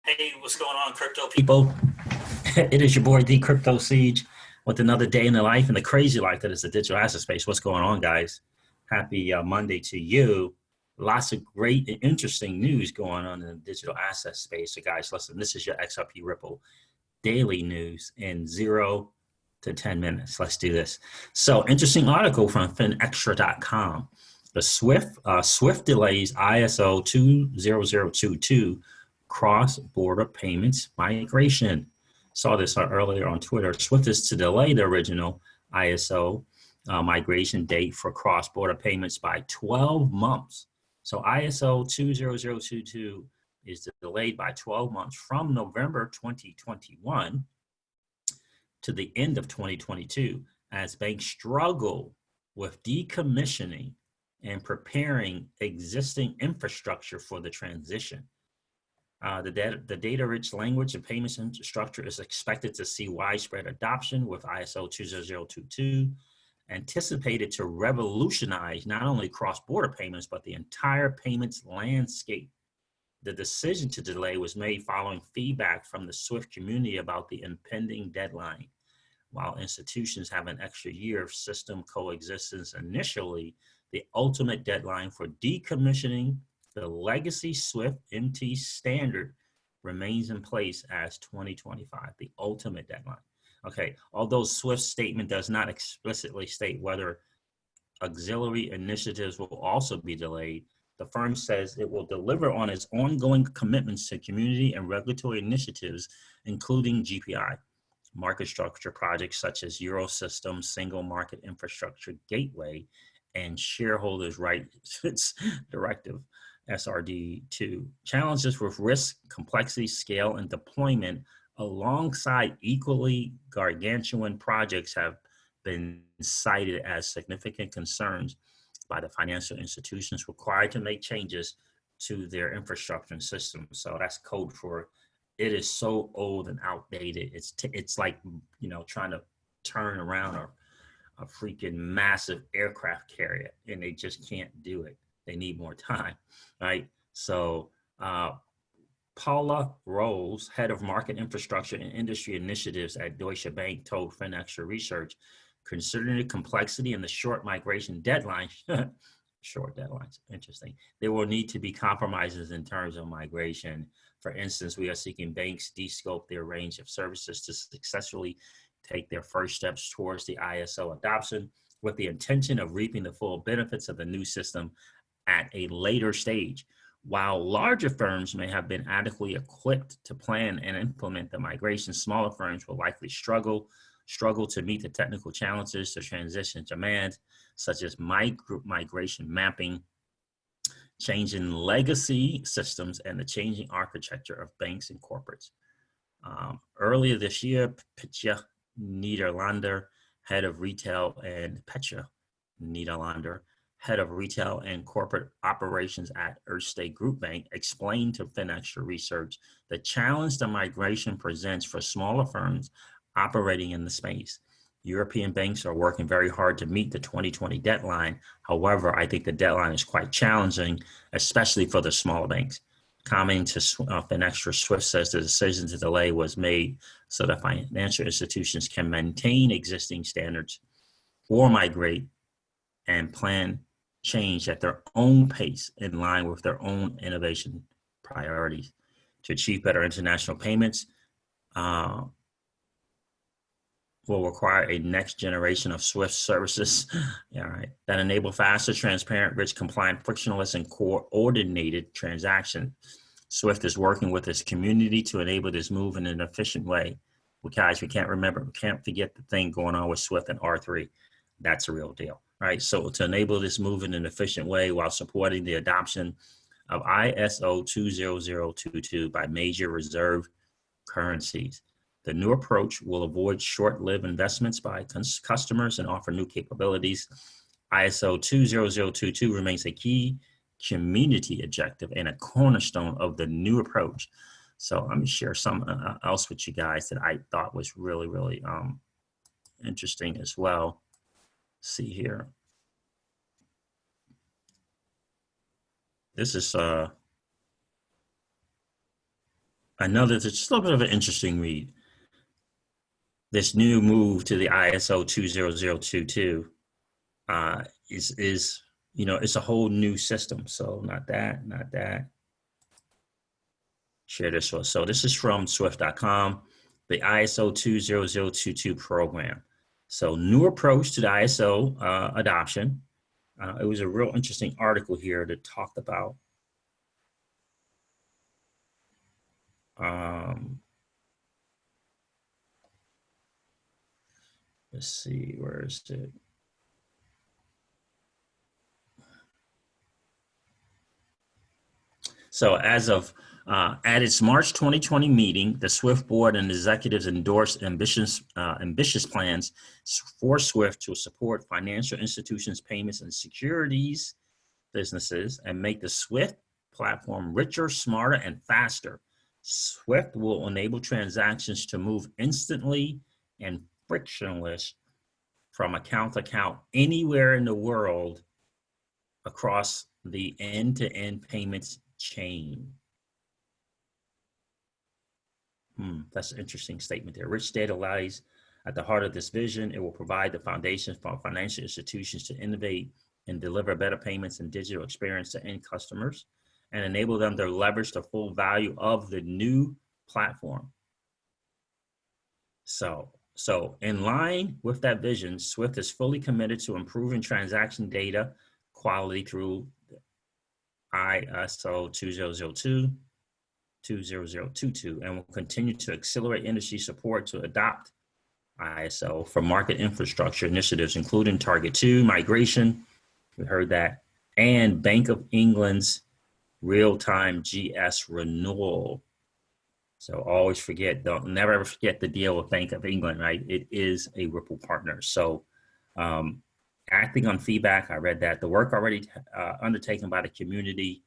Hey, what's going on, crypto people? It is your boy D Crypto Siege with another day in the life and the crazy life that is the digital asset space. What's going on, guys? Happy Monday to you. Lots of great and interesting news going on in the digital asset space. So, guys, listen, this is your XRP Ripple Daily news in 0 to 10 minutes. Let's do this. So, interesting article from finextra.com. The Swift delays ISO 20022 cross-border payments migration. Saw this earlier on Twitter. Swift is to delay the original ISO migration date for cross-border payments by 12 months. So ISO 20022 is delayed by 12 months from November 2021 to the end of 2022 as banks struggle with decommissioning and preparing existing infrastructure for the transition. The data-rich language and payments infrastructure is expected to see widespread adoption with ISO 20022, anticipated to revolutionize not only cross-border payments, but the entire payments landscape. The decision to delay was made following feedback from the Swift community about the impending deadline. While institutions have an extra year of system coexistence initially, the ultimate deadline for decommissioning the legacy Swift MT standard remains in place as 2025, the ultimate deadline. Okay, although Swift's statement does not explicitly state whether auxiliary initiatives will also be delayed, the firm says it will deliver on its ongoing commitments to community and regulatory initiatives, including GPI, market structure projects such as Eurosystem, Single Market Infrastructure Gateway, and Shareholders' Rights Directive, SRD2. Challenges with risk, complexity, scale, and deployment alongside equally gargantuan projects have been cited as significant concerns by the financial institutions required to make changes to their infrastructure and systems. So that's code for it is so old and outdated. It's like, trying to turn around a freaking massive aircraft carrier, and they just can't do it. They need more time, right? So Paula Rose, head of market infrastructure and industry initiatives at Deutsche Bank, told FinExtra Research, considering the complexity and the short migration deadline, short deadlines, interesting, there will need to be compromises in terms of migration. For instance, we are seeking banks de-scope their range of services to successfully take their first steps towards the ISO adoption with the intention of reaping the full benefits of the new system at a later stage. While larger firms may have been adequately equipped to plan and implement the migration, smaller firms will likely struggle to meet the technical challenges to transition demands, such as migration mapping, changing legacy systems, and the changing architecture of banks and corporates. Earlier this year, Petra Nederlander, head of retail, and Petra Nederlander, head of retail and corporate operations at Erste Group Bank, explained to FinExtra Research the challenge the migration presents for smaller firms operating in the space. European banks are working very hard to meet the 2020 deadline. However, I think the deadline is quite challenging, especially for the smaller banks. Commenting to FinExtra, Swift says the decision to delay was made so that financial institutions can maintain existing standards or migrate and plan change at their own pace in line with their own innovation priorities. To achieve better international payments will require a next generation of Swift services that enable faster, transparent, rich, compliant, frictionless, and coordinated transactions. Swift is working with its community to enable this move in an efficient way. Well, guys, we can't forget the thing going on with Swift and R3. That's a real deal, right? So to enable this move in an efficient way while supporting the adoption of ISO 20022 by major reserve currencies. The new approach will avoid short-lived investments by customers and offer new capabilities. ISO 20022 remains a key community objective and a cornerstone of the new approach. So let me share some else with you guys that I thought was really, really interesting as well. See here. This is another, just a little bit of an interesting read. This new move to the ISO 20022 is it's a whole new system. So not that. Share this one. So this is from Swift.com, the ISO 20022 program. So new approach to the ISO adoption. It was a real interesting article here that talked about let's see, where is it? So as of at its March 2020 meeting, the Swift board and executives endorsed ambitious plans for Swift to support financial institutions, payments, and securities businesses and make the Swift platform richer, smarter, and faster. Swift will enable transactions to move instantly and frictionless from account to account anywhere in the world across the end-to-end payments chain. That's an interesting statement there. Rich data lies at the heart of this vision. It will provide the foundation for financial institutions to innovate and deliver better payments and digital experience to end customers and enable them to leverage the full value of the new platform. So in line with that vision, Swift is fully committed to improving transaction data quality through ISO 2022 and will continue to accelerate industry support to adopt ISO for market infrastructure initiatives, including Target 2 migration, we heard that, and Bank of England's real-time GS renewal. So always forget, never ever forget the deal with Bank of England, right? It is a Ripple partner. So acting on feedback, I read that the work already undertaken by the community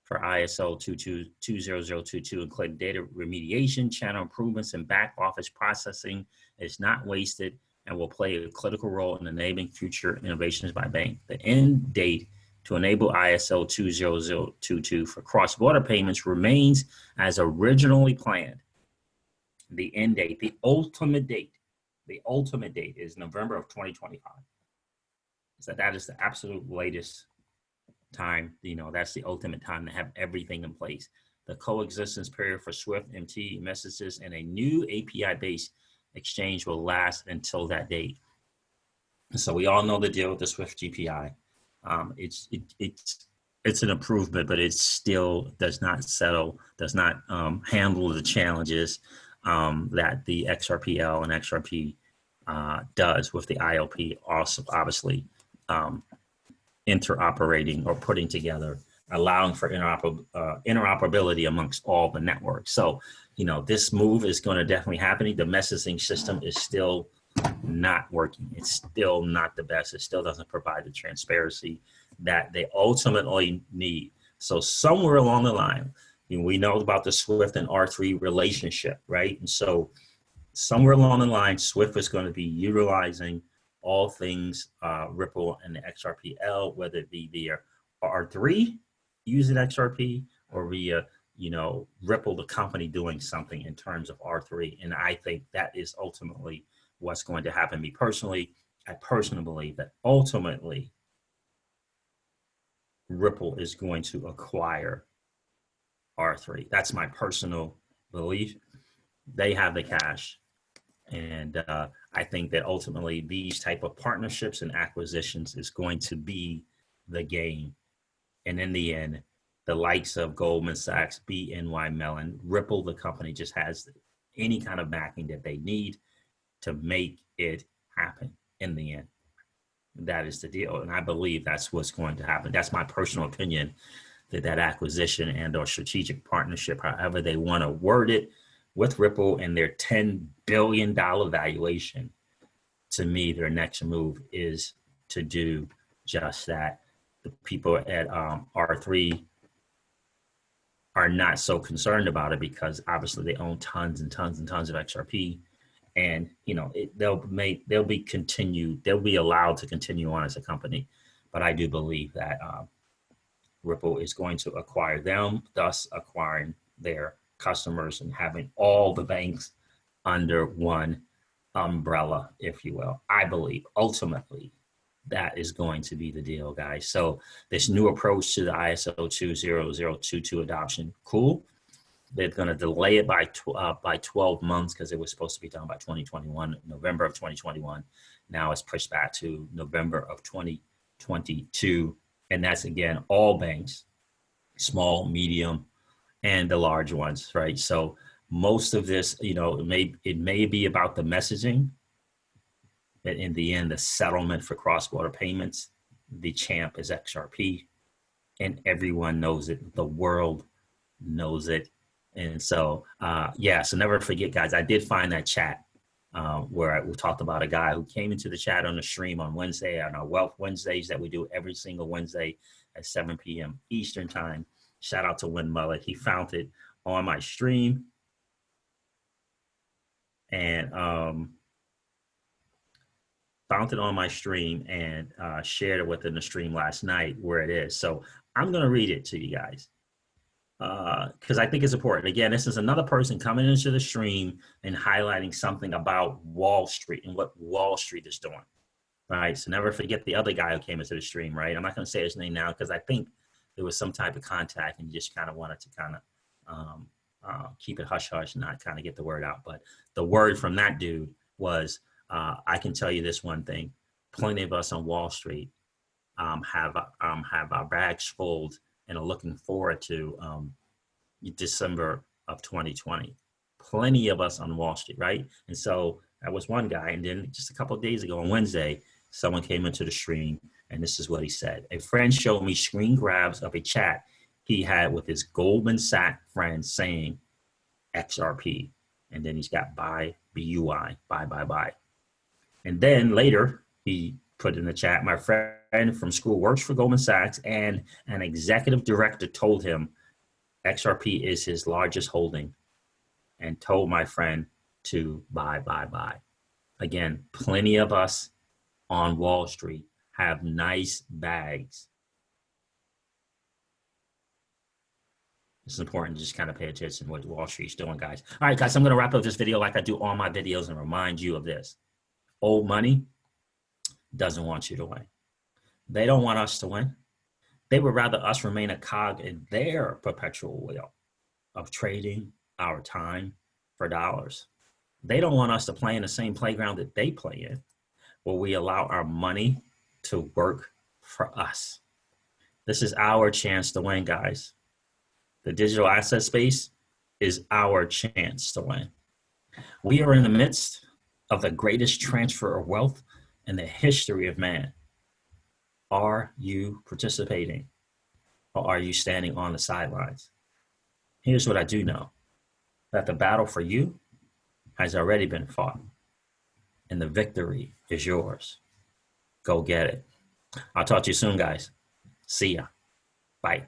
for ISO 20022 including data remediation, channel improvements, and back office processing is not wasted and will play a critical role in enabling future innovations by bank. The end date to enable ISO 20022 for cross-border payments remains as originally planned. The end date, the ultimate date is November of 2025. So that is the absolute latest time, that's the ultimate time to have everything in place. The coexistence period for Swift MT messages and a new API-based exchange will last until that date. So we all know the deal with the Swift GPI. It's an improvement, but it still does not handle the challenges that the XRPL and XRP does with the ILP, also obviously interoperating or putting together, allowing for interoperability amongst all the networks. So, this move is going to definitely happen. The messaging system is still not working. It's still not the best. It still doesn't provide the transparency that they ultimately need. So somewhere along the line, we know about the Swift and R3 relationship, right? And so somewhere along the line, Swift is going to be utilizing all things Ripple and the XRPL, whether it be via R3 using XRP or via, Ripple, the company, doing something in terms of R3. And I think that is ultimately what's going to happen. Me personally, I personally believe that ultimately Ripple is going to acquire R3. That's my personal belief. They have the cash. And I think that ultimately these type of partnerships and acquisitions is going to be the game. And in the end, the likes of Goldman Sachs, BNY Mellon, Ripple, the company, just has any kind of backing that they need to make it happen in the end. That is the deal. And I believe that's what's going to happen. That's my personal opinion, that acquisition and or strategic partnership, however they want to word it, with Ripple and their $10 billion valuation, to me, their next move is to do just that. The people at R3 are not so concerned about it because obviously they own tons and tons and tons of XRP, and they'll be allowed to continue on as a company. But I do believe that Ripple is going to acquire them, thus acquiring their customers and having all the banks under one umbrella, if you will. I believe ultimately that is going to be the deal, guys. So this new approach to the ISO 20022 adoption, cool. They're going to delay it by 12 months because it was supposed to be done by 2021, November of 2021. Now it's pushed back to November of 2022. And that's, again, all banks, small, medium, and the large ones, right? So most of this, it may be about the messaging, but in the end, the settlement for cross-border payments, the champ is XRP, and everyone knows it. The world knows it. And so, so never forget, guys, I did find that chat where we talked about a guy who came into the chat on the stream on Wednesday, on our Wealth Wednesdays that we do every single Wednesday at 7 p.m. Eastern time. Shout out to Win Mullet. He found it on my stream and shared it within the stream last night where it is. So I'm going to read it to you guys because I think it's important. Again, this is another person coming into the stream and highlighting something about Wall Street and what Wall Street is doing. Right. So never forget the other guy who came into the stream. Right. I'm not going to say his name now because I think there was some type of contact and you just kind of wanted to kind of keep it hush hush and not kind of get the word out. But the word from that dude was, I can tell you this one thing: plenty of us on Wall Street have our bags full and are looking forward to December of 2020. Plenty of us on Wall Street, right? And so that was one guy. And then just a couple of days ago on Wednesday, someone came into the stream and this is what he said. A friend showed me screen grabs of a chat he had with his Goldman Sachs friend saying XRP. And then he's got buy, BUI, buy. And then later he put in the chat, my friend from school works for Goldman Sachs and an executive director told him XRP is his largest holding and told my friend to buy. Again, plenty of us on Wall Street have nice bags. It's important to just kind of pay attention to what Wall Street's doing, guys. All right, guys, I'm going to wrap up this video like I do all my videos and remind you of this. Old money doesn't want you to win. They don't want us to win. They would rather us remain a cog in their perpetual wheel of trading our time for dollars. They don't want us to play in the same playground that they play in, where we allow our money to work for us. This is our chance to win, guys. The digital asset space is our chance to win. We are in the midst of the greatest transfer of wealth in the history of man. Are you participating or are you standing on the sidelines? Here's what I do know, that the battle for you has already been fought and the victory is yours. Go get it. I'll talk to you soon, guys. See ya. Bye.